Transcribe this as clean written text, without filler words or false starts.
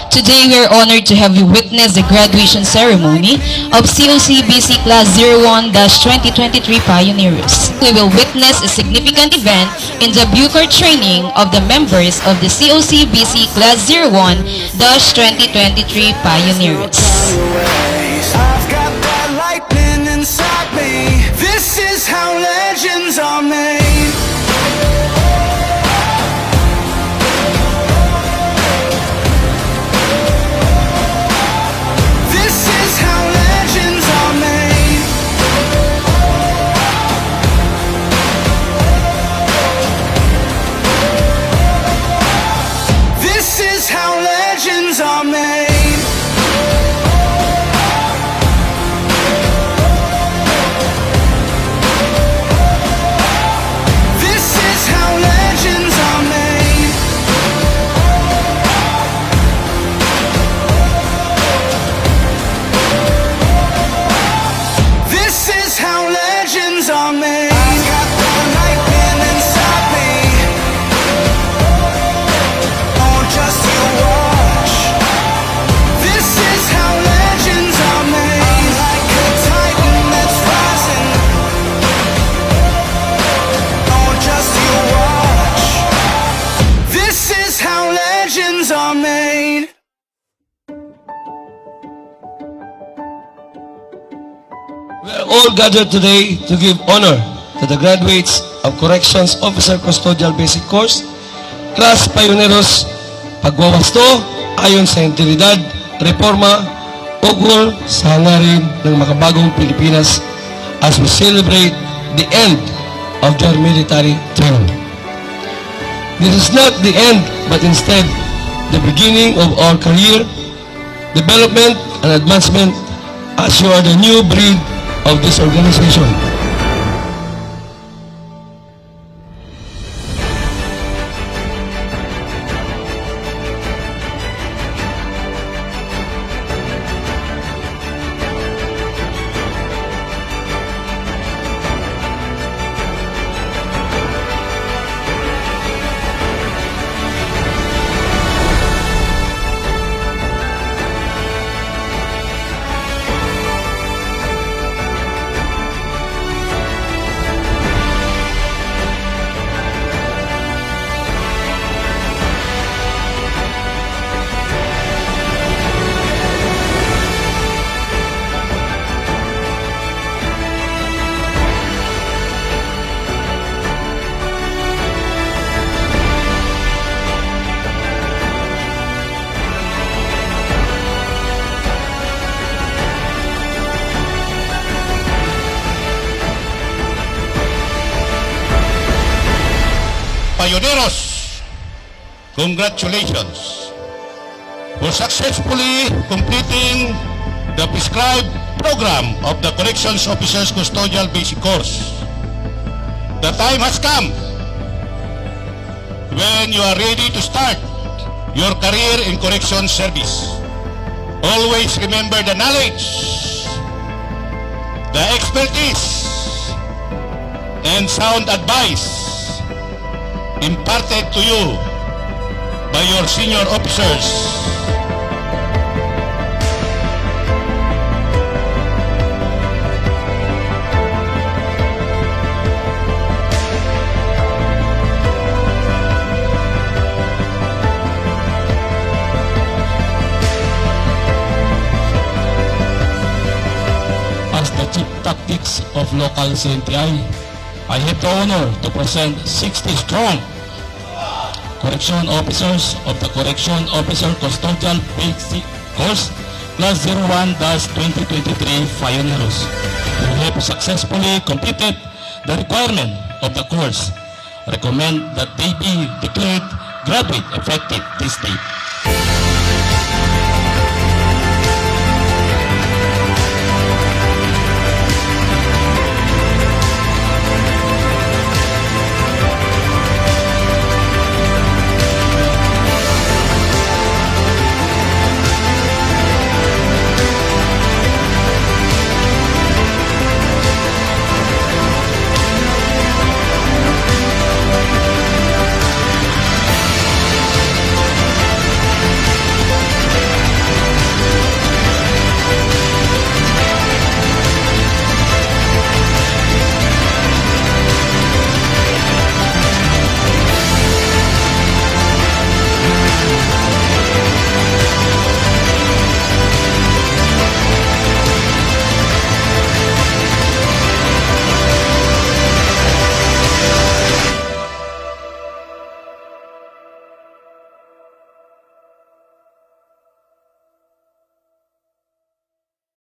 Today, we are honored to have you witness the graduation ceremony of COC-BC Class 01-2023 Pioneers. We will witness a significant event in the Bucor training of the members of the COC-BC Class 01-2023 Pioneers. I've got that lightning inside me. This is how legends are made. This is how legends are made. This is how legends are made. We are all gathered today to give honor to the graduates of Corrections Officer Custodial Basic Course, Class Pioneros, pagwawasto ayon sa integridad, reforma, ugol sa hangarin ng makabagong Pilipinas as we celebrate the end of their military term. This is not the end, but instead the beginning of our career, development, and advancement as you are the new breed of this organization. Pioneros, congratulations for successfully completing the prescribed program of the Corrections Officers Custodial Basic Course. The time has come when you are ready to start your career in corrections service. Always remember the knowledge, the expertise, and sound advice imparted to you by your senior officers. As the Chief Tactics of local CNTI, I have the honor to present 60 strong correction officers of the Correction Officer Custodial Basic Course Class 01-2023 Pioneers who have successfully completed the requirement of the course. Recommend that they be declared graduate effective this date.